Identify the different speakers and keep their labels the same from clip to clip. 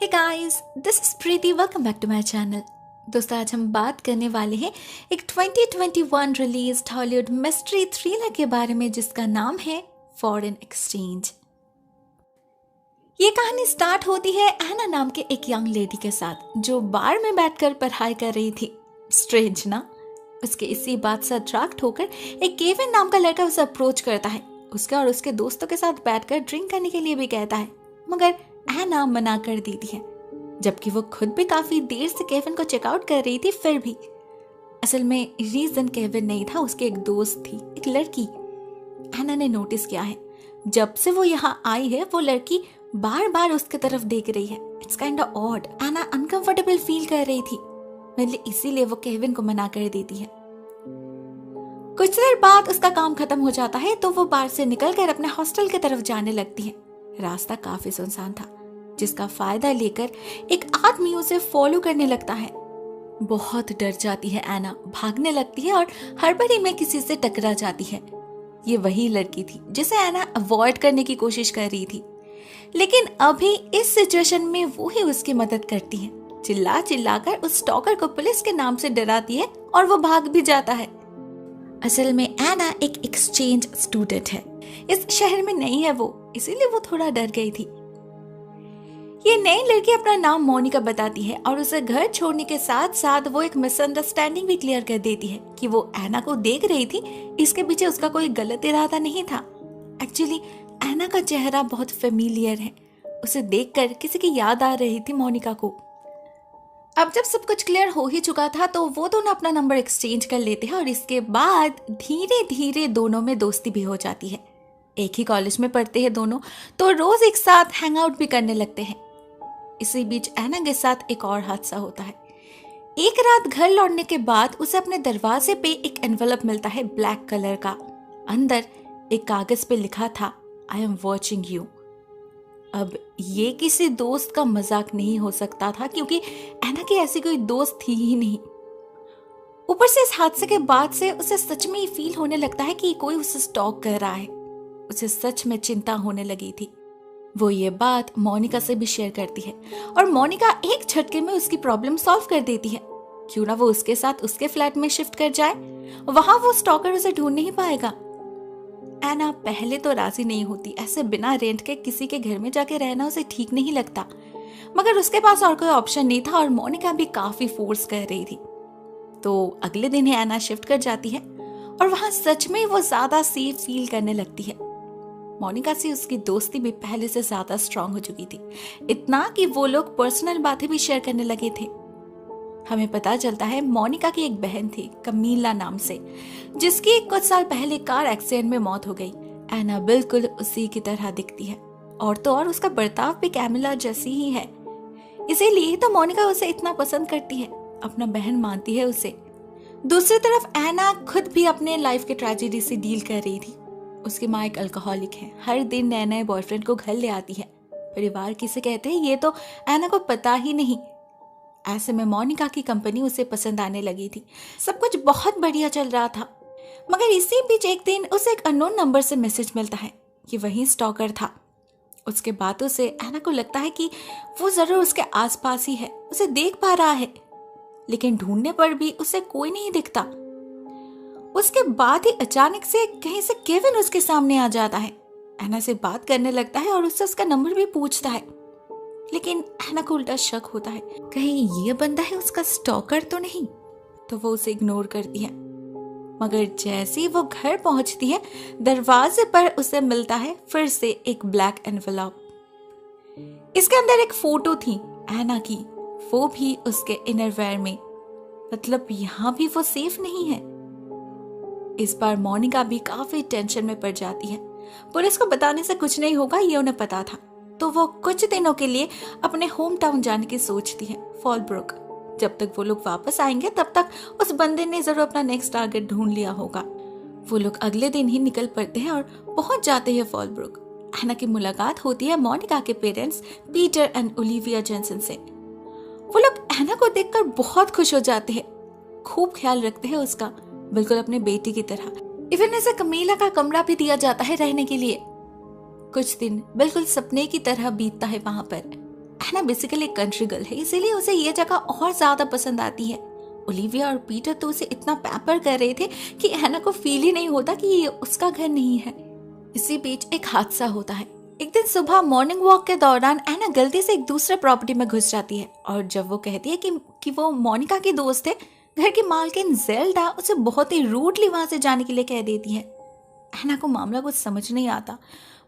Speaker 1: Hey guys, this is Preeti. Welcome back to my channel. दोस्तों, आज हम बात करने वाले हैं एक 2021 रिलीज हॉलीवुड मिस्ट्री थ्रिलर के बारे में जिसका नाम है फॉरेन एक्सचेंज। ये कहानी स्टार्ट होती है एना नाम के एक यंग लेडी के साथ जो बार में बैठकर पढ़ाई कर रही थी। स्ट्रेंज ना? उसके इसी बात से अट्रैक्ट होकर एक केविन नाम का लड़का उसे अप्रोच करता है। उसके और उसके दोस्तों के साथ बैठकर ड्रिंक करने के लिए भी कहता है, मगर एना मना कर देती है, जबकि वो खुद भी काफी देर से केविन को चेकआउट कर रही थी। फिर भी असल में रीजन केविन नहीं था, उसकी एक दोस्त थी, एक लड़की। एना ने नोटिस किया है जब से वो यहाँ आई है वो लड़की बार बार उसके तरफ देख रही है। It's kind of odd. Anna uncomfortable feel कर रही थी, मतलब इसीलिए वो केविन को मना कर देती है। कुछ देर बाद उसका काम खत्म हो जाता है तो वो बार से निकलकर अपने हॉस्टल की तरफ जाने लगती है। रास्ता काफी सुनसान था, जिसका फायदा लेकर एक आदमी उसे फॉलो करने लगता है। बहुत डर जाती है एना, भागने लगती है और हड़बड़ी में किसी से टकरा जाती है। ये वही लड़की थी जिसे एना अवॉइड करने की कोशिश कर रही थी, लेकिन अभी इस सिचुएशन में वो ही उसकी मदद करती है। चिल्ला चिल्लाकर उस स्टॉकर को पुलिस के नाम से डराती है और वो भाग भी जाता है। असल में एना एक एक्सचेंज स्टूडेंट है, इस शहर में नहीं है वो, इसीलिए वो थोड़ा डर गई थी। ये नई लड़की अपना नाम मोनिका बताती है और उसे घर छोड़ने के साथ साथ वो एक मिसअंडरस्टैंडिंग भी क्लियर कर देती है कि वो एना को देख रही थी, इसके पीछे उसका कोई गलत इरादा नहीं था। एक्चुअली एना का चेहरा बहुत फेमिलियर है, उसे देखकर किसी की याद आ रही थी मोनिका को। अब जब सब कुछ क्लियर हो ही चुका था तो वो दोनों अपना नंबर एक्सचेंज कर लेते हैं और इसके बाद धीरे धीरे दोनों में दोस्ती भी हो जाती है। एक ही कॉलेज में पढ़ते हैं दोनों, तो रोज एक साथ हैंग आउट भी करने लगते हैं। इसी बीच एना के साथ एक और हादसा होता है। एक रात घर लौटने के बाद उसे अपने दरवाजे पे एक एनवलप मिलता है ब्लैक कलर का। अंदर एक कागज पे लिखा था, आई एम वॉचिंग यू। अब ये किसी दोस्त का मजाक नहीं हो सकता था, क्योंकि एना की ऐसी कोई दोस्त थी ही नहीं। ऊपर से इस हादसे के बाद से उसे सच में ही फील होने लगता है कि कोई उसे स्टॉक कर रहा है। उसे सच में चिंता होने लगी थी। वो ये बात मोनिका से भी शेयर करती है और मोनिका एक झटके में उसकी प्रॉब्लम सॉल्व कर देती है। क्यों ना वो उसके साथ उसके फ्लैट में शिफ्ट कर जाए, वहां वो स्टॉकर उसे ढूंढ नहीं पाएगा। एना पहले तो राजी नहीं होती, ऐसे बिना रेंट के किसी के घर में जाके रहना उसे ठीक नहीं लगता, मगर उसके पास और कोई ऑप्शन नहीं था और मोनिका भी काफी फोर्स कर रही थी। तो अगले दिन ही एना शिफ्ट कर जाती है और वहां सच में वो ज्यादा सेफ फील करने लगती है। मोनिका से उसकी दोस्ती भी पहले से ज्यादा स्ट्रांग हो चुकी थी, इतना कि वो लोग पर्सनल बातें भी शेयर करने लगे थे। हमें पता चलता है मोनिका की एक बहन थी कमीला नाम से, जिसकी कुछ साल पहले कार एक्सीडेंट में मौत हो गई। एना बिल्कुल उसी की तरह दिखती है, और तो और उसका बर्ताव भी कैमिला जैसी ही है। इसीलिए तो मोनिका उसे इतना पसंद करती है, अपना बहन मानती है उसे। दूसरी तरफ एना खुद भी अपने लाइफ के ट्रेजेडी से डील कर रही थी। उसकी माँ एक अल्कोहलिक है, हर दिन नए नए बॉयफ्रेंड को घर ले आती है। परिवार किसे कहते हैं ये तो एना को पता ही नहीं। ऐसे में मोनिका की कंपनी उसे पसंद आने लगी थी, सब कुछ बहुत बढ़िया चल रहा था। मगर इसी बीच एक दिन उसे एक अननोन नंबर से मैसेज मिलता है कि वही स्टॉकर था। उसके बातों से एना को लगता है कि वो जरूर उसके आसपास ही है, उसे देख पा रहा है, लेकिन ढूंढने पर भी उसे कोई नहीं दिखता। उसके बाद ही अचानक से कहीं से केविन उसके सामने आ जाता है। एना से बात करने लगता है और उससे उसका नंबर भी पूछता है, लेकिन एना को उल्टा शक होता है, कहीं ये बंदा है उसका स्टॉकर तो नहीं। तो वो उसे इग्नोर करती है। मगर जैसे ही वो घर पहुंचती है, दरवाजे पर उसे मिलता है फिर से एक ब्लैक एनवलप। इसके अंदर एक फोटो थी एना की, वो भी उसके इनरवेयर में। मतलब यहाँ भी वो सेफ नहीं है। इस बार मोनिका भी काफी टेंशन में पड़ जाती है। पुलिस को बताने से कुछ नहीं होगा, ये उन्हें पता था। तो वो कुछ दिनों के लिए अपने होम टाउन जाने की सोचती है, फॉलब्रुक। जब तक वो लोग वापस आएंगे तब तक उस बंदे ने जरूर अपना नेक्स्ट टारगेट ढूंढ लिया होगा। वो लोग अगले दिन ही निकल पड़ते हैं और पहुंच जाते हैं फॉलब्रुक। एना की मुलाकात होती है मोनिका के parents Peter and Olivia Jensen से। वो लोग एना को देखकर बहुत खुश हो जाते हैं, खूब ख्याल रखते हैं उसका, बिल्कुल अपने बेटी की तरह। इवन इसे कमीला का कमरा भी दिया जाता है रहने के लिए। कुछ दिन बिल्कुल सपने की तरह बीतता है वहां पर। एना बेसिकली कंट्री गर्ल है, इसीलिए उसे ये जगह और ज्यादा पसंद आती है। ओलिविया और पीटर तो उसे इतना पैम्पर कर रहे थे कि एना को फील ही नहीं होता कि ये उसका घर नहीं है। इसी बीच एक हादसा होता है। एक दिन सुबह मॉर्निंग वॉक के दौरान एना गलती से एक दूसरे प्रॉपर्टी में घुस जाती है, और जब वो कहती है कि वो मोनिका की दोस्त है, घर की मालकिन ज़ेल्डा उसे बहुत ही रूडली वहां से जाने के लिए कह देती है। एना को मामला कुछ समझ नहीं आता।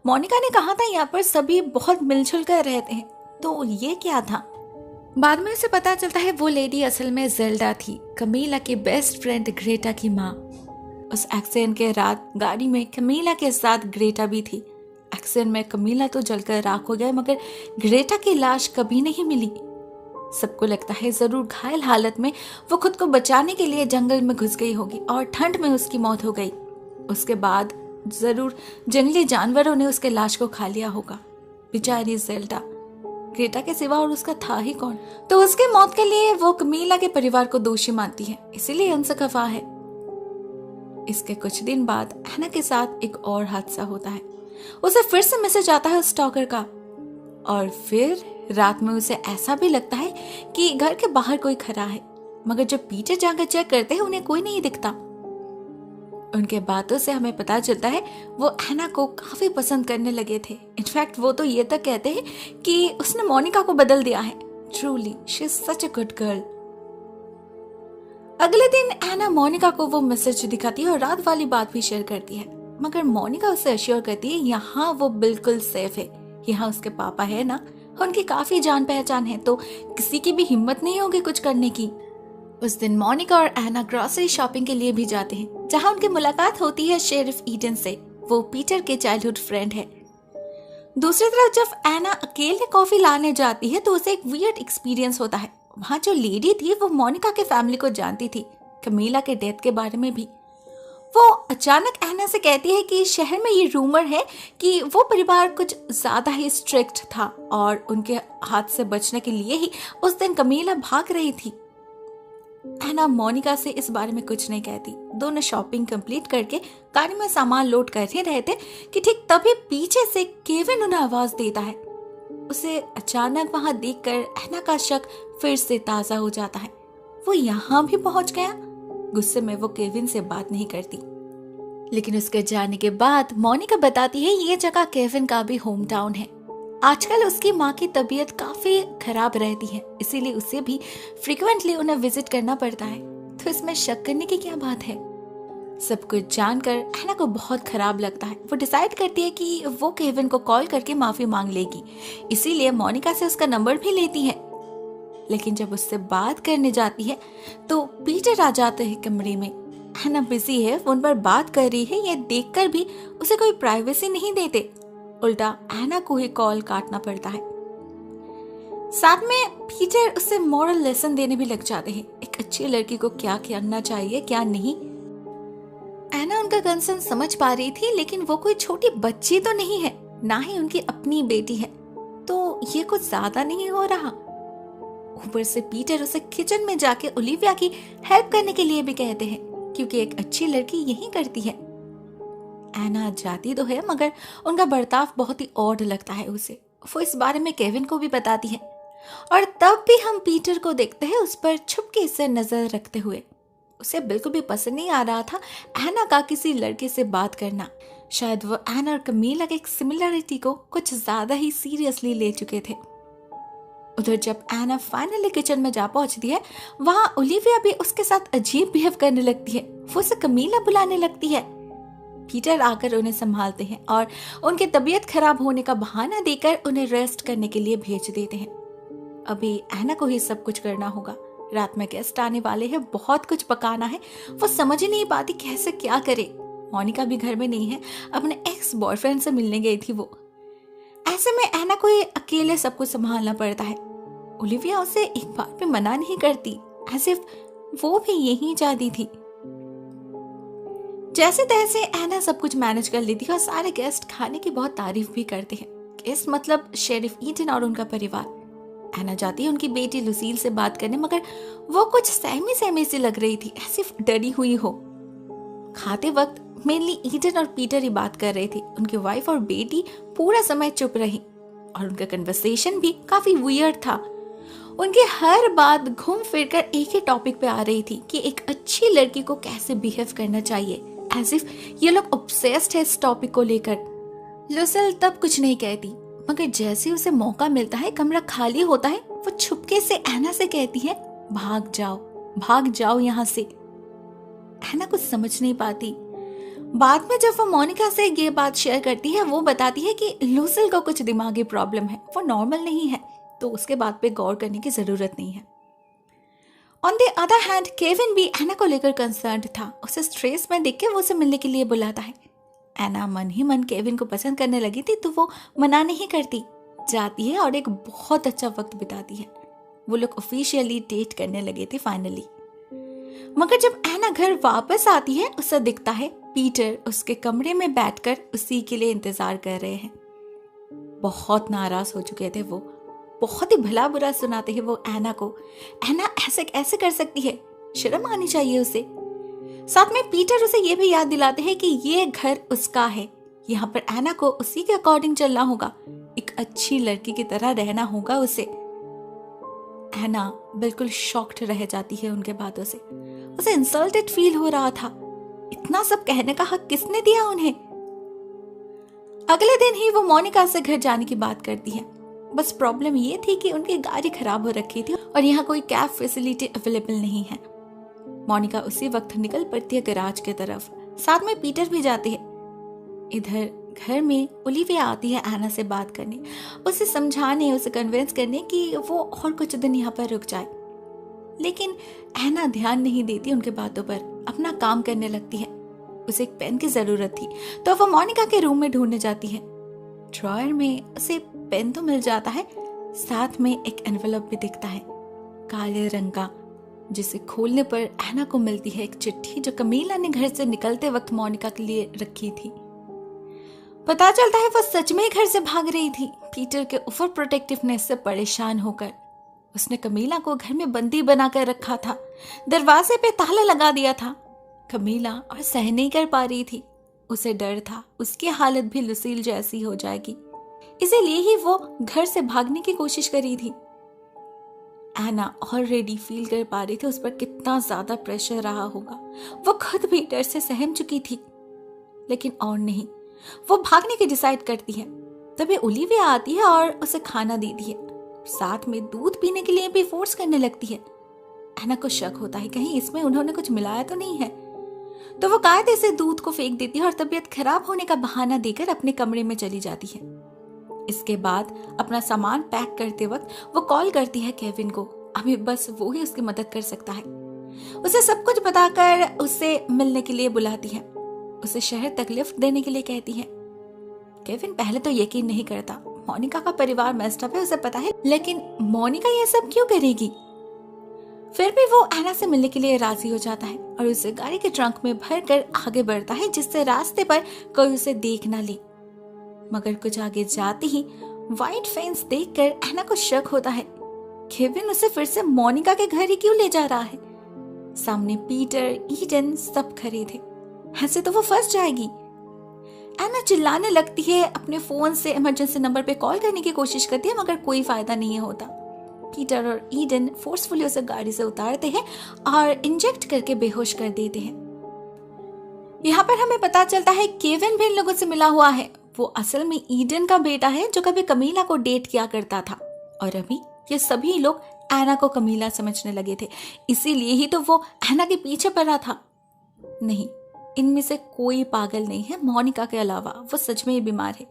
Speaker 1: मोनिका ने कहा था यहाँ पर सभी बहुत मिलजुल कर रहते हैं, तो ये क्या था? बाद में उसे पता चलता है वो लेडी असल में ज़ेल्डा थी, कमीला की बेस्ट फ्रेंड ग्रेटा की माँ। उस एक्सीडेंट के रात गाड़ी में कमीला के साथ ग्रेटा भी थी। एक्सीडेंट में कमीला तो जलकर राख हो गया, मगर ग्रेटा की लाश कभी नहीं मिली। सबको लगता है जरूर घायल हालत में वो खुद को बचाने के लिए जंगल में घुस गई होगी और ठंड में उसकी मौत हो गई। उसके बाद जरूर जंगली जानवरों ने उसके लाश को खा लिया होगा। बेचारी ज़ेल्डा, ग्रेटा के सिवा और उसका था ही कौन? तो उसके मौत के लिए वो कमीला के परिवार को दोषी मानती है, इसीलिए उनसे खफा है। इसके कुछ दिन बाद एना के साथ एक और हादसा होता है। उसे फिर से मैसेज आता है स्टॉकर का, और फिर रात में उसे ऐसा भी लगता है कि घर के बाहर कोई खड़ा है, मगर जब पीछे जाकर चेक करते हैं उन्हें कोई नहीं दिखता। उनके बातों से हमें पता चलता है वो एना को काफी पसंद करने लगे थे। इनफैक्ट वो तो ये तक कहते हैं कि उसने मोनिका को बदल दिया है। Truly she is such a good girl. अगले दिन एना मोनिका को वो मैसेज दिखाती है और रात वाली बात भी शेयर करती है, मगर मोनिका उसे अश्योर करती है यहाँ वो बिल्कुल सेफ है, यहाँ उसके पापा है ना, उनकी काफी जान पहचान है, तो किसी की भी हिम्मत नहीं होगी कुछ करने की। उस दिन मोनिका और एना ग्रोसरी शॉपिंग के लिए भी जाते हैं, जहाँ उनकी मुलाकात होती है शेरिफ ईडन से। वो पीटर के चाइल्डहुड फ्रेंड है। दूसरी तरफ जब एना अकेले कॉफी लाने जाती है तो उसे एक वियर्ड एक्सपीरियंस होता है। वहाँ जो लेडी थी वो मोनिका के फैमिली को जानती थी, कमीला के डेथ के बारे में भी। वो अचानक एना से कहती है कि शहर में ये रूमर है कि वो परिवार कुछ ज्यादा ही स्ट्रिक्ट था और उनके हाथ से बचने के लिए ही उस दिन कमीला भाग रही थी। एना मोनिका से इस बारे में कुछ नहीं कहती। दोनों शॉपिंग कंप्लीट करके गाड़ी में सामान लोड कर ही रहे थे कि ठीक तभी पीछे से केविन उन्हें आवाज देता है। उसे अचानक वहां देखकर एना का शक फिर से ताजा हो जाता है। वो यहाँ भी पहुंच गया। गुस्से में वो केविन से बात नहीं करती, लेकिन उसके जाने के बाद मोनिका बताती है ये जगह केविन का भी होम टाउन है। आजकल उसकी माँ की तबीयत काफी खराब रहती है, इसीलिए उसे भी फ्रीक्वेंटली उन्हें विजिट करना पड़ता है। तो इसमें शक करने की क्या बात है? सब कुछ जानकर एना को बहुत खराब लगता है। वो डिसाइड करती है कि वो केविन को कॉल करके माफी मांग लेगी, इसीलिए मोनिका से उसका नंबर भी लेती है। लेकिन जब उससे बात करने जाती है तो पीटर आ जाते हैं कमरे में। एना बिजी है, फोन पर बात कर रही है, ये देखकर भी उसे कोई प्राइवेसी नहीं देते। उल्टा एना को ही कॉल काटना पड़ता है। साथ में पीटर उसे मॉरल लेसन देने भी लग जाते हैं, एक अच्छी लड़की को क्या करना चाहिए क्या नहीं। एना उनका कंसर्न समझ पा रही थी, लेकिन वो कोई छोटी बच्ची तो नहीं है, ना ही उनकी अपनी बेटी है, तो ये कुछ ज्यादा नहीं हो रहा। ऊपर से पीटर उसे किचन में जाके ओलिविया की हेल्प करने के लिए भी कहते हैं, क्योंकि एक अच्छी लड़की यही करती है। एना जाती तो है, मगर उनका बर्ताव बहुत ही ऑड लगता है उसे। वो इस बारे में केविन को भी बताती है, और तब भी हम पीटर को देखते हैं उस पर छुपके से नजर रखते हुए। उसे बिल्कुल भी पसंद नहीं आ रहा था एना का किसी लड़के से बात करना। शायद वो एना और कमीला के एक सिमिलरिटी को कुछ ज्यादा ही सीरियसली ले चुके थे। उधर जब एना फाइनली किचन में जा पहुंचती है, वहां ओलिविया भी उसके साथ अजीब बिहेव करने लगती है। वो उसे कमीला बुलाने लगती है। पीटर आकर उन्हें संभालते हैं और उनकी तबीयत खराब होने का बहाना देकर उन्हें रेस्ट करने के लिए भेज देते हैं। अभी एना को ही सब कुछ करना होगा। रात में गेस्ट आने वाले हैं, बहुत कुछ पकाना है। वो समझ ही नहीं पाती कैसे क्या करे। मोनिका भी घर में नहीं है, अपने एक्स बॉयफ्रेंड से मिलने गई थी वो। ऐसे में एना को ही अकेले सब कुछ संभालना पड़ता है। ओलिविया उसे एक बार भी मना नहीं करती, ऐसे वो भी यहीं जाती थी। जैसे तैसे एना सब कुछ मैनेज कर लेती है और सारे गेस्ट खाने की बहुत तारीफ भी करते हैं। गेस्ट मतलब शेरिफ ईडन और उनका परिवार। एना जाती है उनकी बेटी लुसील से बात करने, मगर वो कुछ सहमी सहमी सी लग रही थी, ऐसी डरी हुई हो। खाते वक्त मेनली ईडन और पीटर ही बात कर रहे थे। उनकी वाइफ और बेटी पूरा समय चुप रही। और उनका कन्वर्सेशन भी काफी वियर्ड था। उनकी हर बात घूम फिर कर एक ही टॉपिक पे आ रही थी कि एक अच्छी लड़की को कैसे बिहेव करना चाहिए, एज इफ ये लोग ऑब्सेस्ड है इस टॉपिक को लेकर। लुसिल तब कुछ नहीं कहती, मगर जैसे उसे मौका मिलता है, कमरा खाली होता है, वो छुपके से एना से कहती है, भाग जाओ यहाँ से। एना कुछ समझ नहीं पाती। बाद में जब वो मोनिका से ये बात शेयर करती है, वो बताती है कि लुसिल को कुछ दिमागी प्रॉब्लम है, वो नॉर्मल नहीं है, तो उसके बात पे गौर करने की जरूरत नहीं है। On the other hand Kevin भी एना को लेकर कंसर्न्ड था। उसे स्ट्रेस में देख के वो उसे मिलने के लिए बुलाता है। एना मन ही मन केविन को पसंद करने लगी थी, तो वो मना नहीं करती, जाती है और एक बहुत अच्छा वक्त बिताती है। वो लोग ऑफिशियली डेट करने लगे थे फाइनली। मगर जब एना घर वापस आती है, उसे दिखता है पीटर उसके कमरे में बैठकर उसी के लिए इंतजार कर रहे हैं। बहुत नाराज हो चुके थे वो, बहुत ही भला बुरा सुनाते हैं वो एना को। एना ऐसे कैसे कर सकती है, शर्म आनी चाहिए उसे। साथ में पीटर उसे ये भी याद दिलाते हैं कि ये घर उसका है, यहाँ पर एना को उसी के अकॉर्डिंग चलना होगा, एक अच्छी लड़की की तरह रहना होगा उसे। एना बिल्कुल शॉक्ड रह जाती है उनके बातों से। उसे इंसल्टेड फील हो रहा था। इतना सब कहने का हक किसने दिया उन्हें? अगले दिन ही वो मोनिका से घर जाने की बात करती है। बस प्रॉब्लम ये थी कि उनकी गाड़ी खराब हो रखी थी और यहाँ कोई कैब फैसिलिटी अवेलेबल नहीं है। मोनिका उसी वक्त निकल पड़ती है गैराज की तरफ, साथ में पीटर भी जाते हैं। इधर घर में ओलिविया आती है एना से बात करने, उसे समझाने, उसे कन्विंस करने कि वो और कुछ दिन यहाँ पर रुक जाए। लेकिन एना ध्यान नहीं देती उनके बातों पर, अपना काम करने लगती है। उसे एक पेन की जरूरत थी, तो वो मोनिका के रूम में ढूंढने जाती है। ड्रॉयर में उसे पेन तो मिल जाता है, साथ में एक एनवेलप भी दिखता है काले रंग का, जिसे खोलने पर एना को मिलती है एक चिट्ठी जो कमीला ने घर से निकलते वक्त मोनिका के लिए रखी थी। पता चलता है वो सच में घर से भाग रही थी, पीटर के ओवर प्रोटेक्टिवनेस से परेशान होकर। उसने कमीला को घर में बंदी बनाकर रखा था, दरवाजे पे ताला लगा दिया था। कमीला और सह नहीं कर पा रही थी, उसे डर था उसकी हालत भी लुसील जैसी हो जाएगी, इसीलिए ही वो घर से भागने की कोशिश कर रही थी। एना ऑलरेडी फील कर पा रही थी उस पर कितना ज्यादा प्रेशर रहा होगा। वो खुद भी डर से सहम चुकी थी, लेकिन और नहीं, वो भागने की डिसाइड करती है। तभी ओलिविया आती है और उसे खाना देती है, साथ में दूध पीने के लिए भी फोर्स करने लगती है। एना को शक होता है कहीं इसमें उन्होंने कुछ मिलाया तो नहीं है, तो वो कायदे से दूध को फेंक देती है और तबीयत खराब होने का बहाना देकर अपने कमरे में चली जाती है। इसके बाद अपना सामान पैक करते वक्त वो कॉल करती है केविन को। अभी बस वो ही उसकी मदद कर सकता है। उसे सब कुछ बताकर उससे मिलने के लिए बुलाती है, उसे शहर तक लिफ्ट देने के लिए कहती है। केविन पहले तो यकीन नहीं करता, मोनिका का परिवार मेस्ड अप है उसे पता है, लेकिन मोनिका ये सब क्यों करेगी? फिर भी वो एना से मिलने के लिए राजी हो जाता है और उसे गाड़ी के ट्रंक में भरकर आगे बढ़ता है, जिससे रास्ते पर कोई उसे देख ना ले। मगर कुछ आगे जाते ही व्हाइट फेंस देखकर एना को शक होता है। केविन उसे फिर से मोनिका के घर ही क्यों ले जा रहा है? सामने पीटर, ईडन सब खड़े थे, ऐसे तो वो फंस जाएगी। एना चिल्लाने लगती है, अपने फोन से इमरजेंसी नंबर पे कॉल करने की कोशिश करती है, मगर कोई फायदा नहीं होता। पीटर और ईडन फोर्सफुली उसे गाड़ी से उतारते हैं और इंजेक्ट करके बेहोश कर देते हैं। यहाँ पर हमें पता चलता है केविन भी इन लोगों से मिला हुआ है। वो असल में ईडन का बेटा है जो कभी कमीला को डेट किया करता था, और अभी ये सभी लोग एना को कमीला समझने लगे थे, इसीलिए ही तो वो एना के पीछे पड़ा था। नहीं, इनमें से कोई पागल नहीं है मोनिका के अलावा, वो सच में ही बीमार है।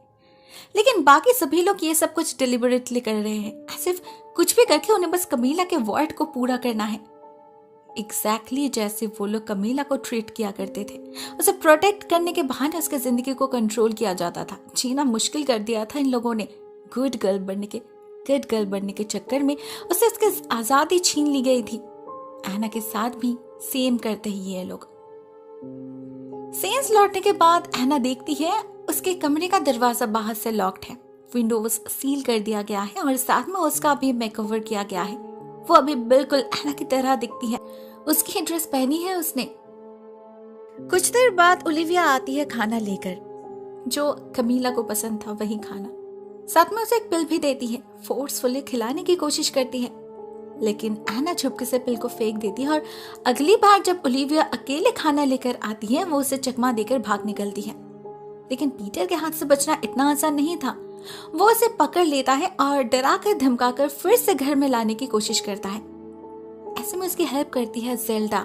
Speaker 1: लेकिन बाकी सभी लोग ये सब कुछ डिलिबरेटली कर रहे हैं, सिर्फ कुछ भी करके उन्हें बस कमीला के वर्ड को पूरा करना है। एग्जैक्टली जैसे वो लोग कमीला को ट्रीट किया करते थे, उसे प्रोटेक्ट करने के बहाने उसके जिंदगी को कंट्रोल किया जाता था। जीना मुश्किल कर दिया था इन लोगों ने। गुड गर्ल बनने के चक्कर में उसे उसकी आजादी छीन ली गई थी। एना के साथ भी सेम करते ही ये लोग। सेंस लौटने के बाद एना देखती है उसके कमरे का दरवाजा बाहर से लॉक्ड है, विंडोज सील कर दिया गया है और साथ में उसका भी मेकओवर किया गया है। वो अभी बिल्कुल एना की तरह दिखती है, उसकी ड्रेस पहनी है उसने। कुछ देर बाद ओलिविया आती है खाना लेकर, जो कमीला को पसंद था वही खाना। साथ में उसे एक पिल भी देती है, फोर्सफुली खिलाने की कोशिश करती है, लेकिन एना चुपके से पिल को फेंक देती है और अगली बार जब ओलिविया अकेले खाना लेकर आती है वो उसे चकमा देकर भाग निकलती है। लेकिन पीटर के हाथ से बचना इतना आसान नहीं था। वो उसे पकड़ लेता है और डराकर धमकाकर फिर से घर में लाने की कोशिश करता है। ऐसे में उसकी हेल्प करती है ज़ेल्डा।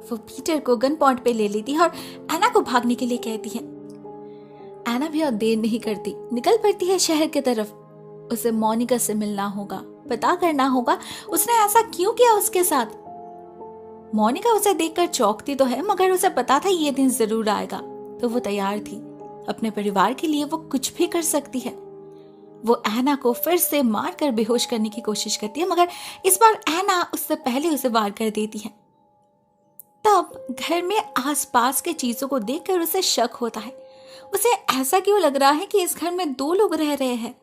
Speaker 1: वो पीटर को गन पॉइंट पे ले लेती है और एना को भागने के लिए कहती है। एना भी और देर नहीं करती, निकल पड़ती है शहर की तरफ। उसे मोनिका से मिलना होगा, पता करना होगा उसने ऐसा क्यों किया उसके साथ। मोनिका उसे देखकर चौंकती तो है, मगर उसे पता था ये दिन जरूर आएगा, तो वो तैयार थी। अपने परिवार के लिए वो कुछ भी कर सकती है। वो एना को फिर से मार कर बेहोश करने की कोशिश करती है, मगर इस बार एना उससे पहले उसे वार कर देती है। तब घर में आसपास के चीजों को देखकर उसे शक होता है। उसे ऐसा क्यों लग रहा है कि इस घर में 2 लोग रह रहे हैं।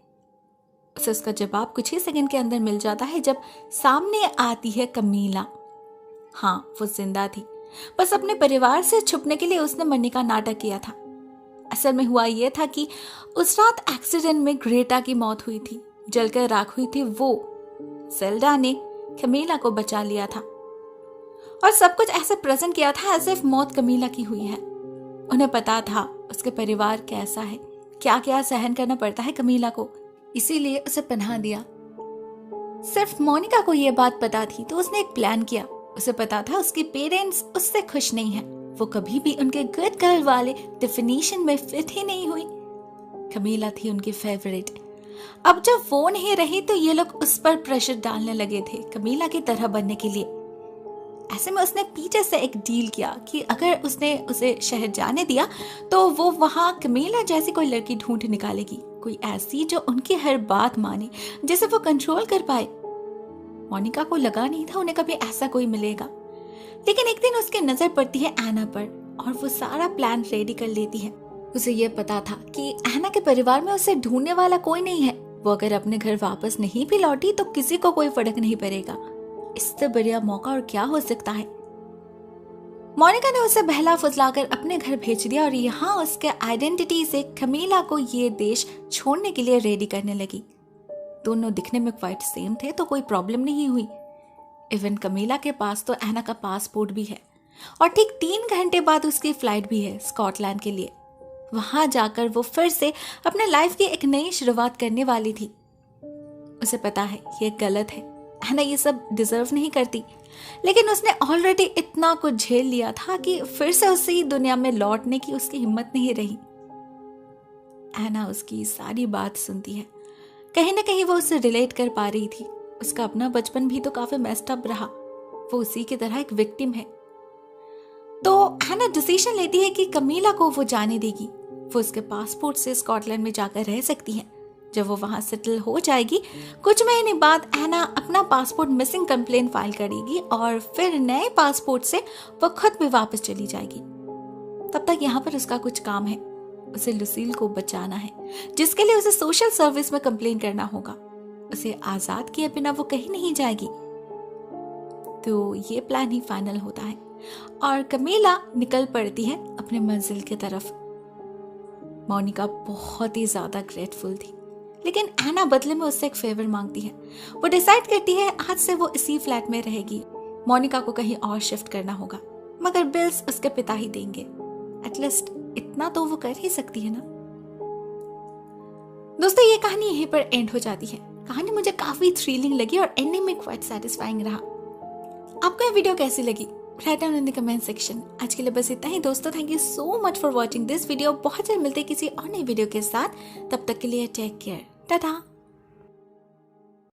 Speaker 1: उसे उसका जवाब कुछ ही सेकंड के अंदर मिल जाता है जब सामने आती है कमीला। हाँ, वो जिंदा थी, बस अपने परिवार से छुपने के लिए उसने मरने का नाटक किया था। असल में हुआ यह था कि उस रात एक्सीडेंट में ग्रेटा की मौत हुई थी, जलकर राख हुई थी वो। ज़ेल्डा ने कमीला को बचा लिया था और सब कुछ ऐसे प्रेजेंट किया था एज इफ मौत कमीला की हुई है। उन्हें पता था उसके परिवार कैसा है, क्या क्या सहन करना पड़ता है कमीला को, इसीलिए उसे पनाह दिया। सिर्फ मोनिका को यह बात पता थी, तो उसने एक प्लान किया। उसे पता था उसके पेरेंट्स उससे खुश नहीं हैं। वो कभी भी उनके गुड गर्ल वाले डेफिनेशन में फिट ही नहीं हुई। कमीला थी उनकी फेवरेट। अब जब वो नहीं रही तो ये लोग उस पर प्रेशर डालने लगे थे कमीला की तरह बनने के लिए। ऐसे में उसने पीटर से एक डील किया कि अगर उसने उसे शहर जाने दिया तो वो वहां कमीला जैसी कोई लड़की ढूंढ निकालेगी, कोई ऐसी जो उनकी हर बात माने, जिसे वो कंट्रोल कर पाए। मोनिका को लगा नहीं था उन्हें कभी ऐसा कोई मिलेगा, लेकिन एक दिन उसकी नजर पड़ती है एना पर और वो सारा प्लान रेडी कर लेती है। उसे ये पता था कि एना के परिवार में उसे ढूंढने वाला कोई नहीं है। वो अगर अपने घर वापस नहीं भी लौटी तो किसी को कोई फर्क नहीं पड़ेगा। इससे बढ़िया मौका और क्या हो सकता है। मोनिका ने उसे बहला फुसलाकर अपने घर भेज दिया और यहाँ उसके आइडेंटिटी से कमीला को ये देश छोड़ने के लिए रेडी करने लगी। दोनों दिखने में क्वाइट सेम थे, तो कोई प्रॉब्लम नहीं हुई। इवन कमीला के पास तो एना का पासपोर्ट भी है और ठीक 3 घंटे बाद उसकी फ्लाइट भी है स्कॉटलैंड के लिए। वहां जाकर वो फिर से अपने लाइफ की एक नई शुरुआत करने वाली थी। उसे पता है ये गलत है, एना ये सब डिजर्व नहीं करती, लेकिन उसने ऑलरेडी इतना कुछ झेल लिया था कि फिर से उसी दुनिया में लौटने की उसकी हिम्मत नहीं रही। एना उसकी सारी बात सुनती है। कहीं ना कहीं वो उससे रिलेट कर पा रही थी। उसका अपना बचपन भी तो काफी मेस्ड अप रहा। वो उसी की तरह एक विक्टिम है। तो एना डिसीजन लेती है कि कमीला को वो जाने देगी। वो उसके पासपोर्ट से स्कॉटलैंड में जाकर रह सकती है। जब वो वहां सेटल हो जाएगी, कुछ महीने बाद एना अपना पासपोर्ट मिसिंग कंप्लेंट फाइल करेगी और फिर नए पासपोर्ट से वो खुद भी वापस चली जाएगी। तब तक यहाँ पर उसका कुछ काम है। उसे लुसील को बचाना है, जिसके लिए उसे सोशल सर्विस में कंप्लेन करना होगा। उसे आजाद किए बिना वो कहीं नहीं जाएगी। तो ये प्लान ही फाइनल होता है और कमीला निकल पड़ती है अपने मंजिल की तरफ। मोनिका बहुत ही ज्यादा ग्रेटफुल थी, लेकिन एना बदले में उससे एक फेवर मांगती है। वो डिसाइड करती है आज से वो इसी फ्लैट में रहेगी। मोनिका को कहीं और शिफ्ट करना होगा, मगर बिल्स उसके पिता ही देंगे। एटलीस्ट इतना तो वो कर ही सकती है ना। दोस्तों, ये कहानी यहीं पर एंड हो जाती है। कहानी मुझे काफी थ्रिलिंग लगी और एंडिंग में क्वाइट सैटिस्फाइंग रहा। आपको ये वीडियो कैसी लगी? Write down in the comment section. आज के लिए बस इतना ही दोस्तों। Thank you so much for watching this video. बहुत जल्द मिलते हैं किसी और नई वीडियो के साथ। तब तक के लिए टेक केयर। टाटा।